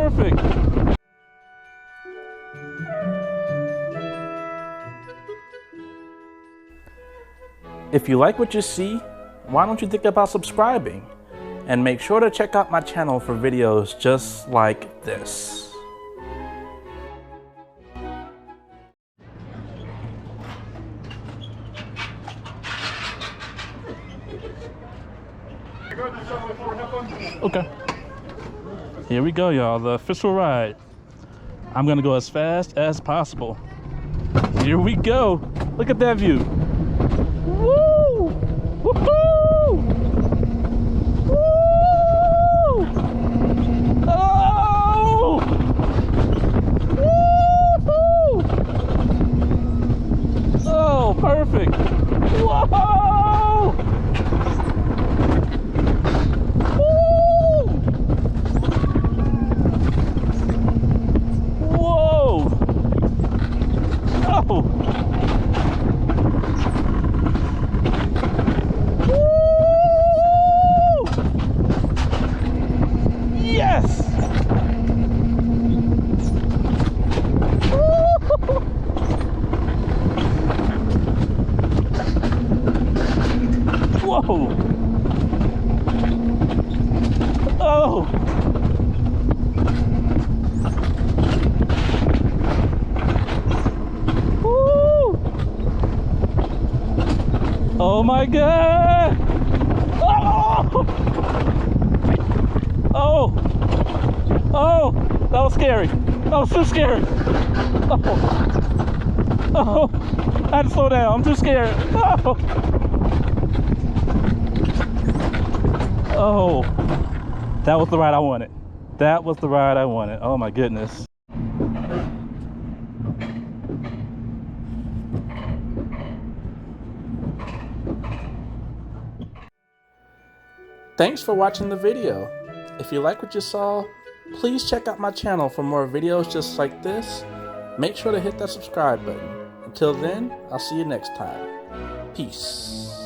perfect. If you like what you see, why don't you think about subscribing? And make sure to check out my channel for videos just like this. Okay. Here we go, y'all. The official ride. I'm gonna go as fast as possible. Here we go. Look at that view. Woo! Woohoo! Woo! Oh! Woo-hoo! Oh, perfect. Whoa! Whoa! Oh! Yes! Whoa! Oh! Woo! Oh my God! Oh! Oh! Oh! That was scary. That was too scary. Oh! Oh! I had to slow down. I'm too scared. Oh! Oh! That was the ride I wanted. That was the ride I wanted. Oh my goodness. Thanks for watching the video. If you like what you saw, please check out my channel for more videos just like this. Make sure to hit that subscribe button. Until then, I'll see you next time. Peace.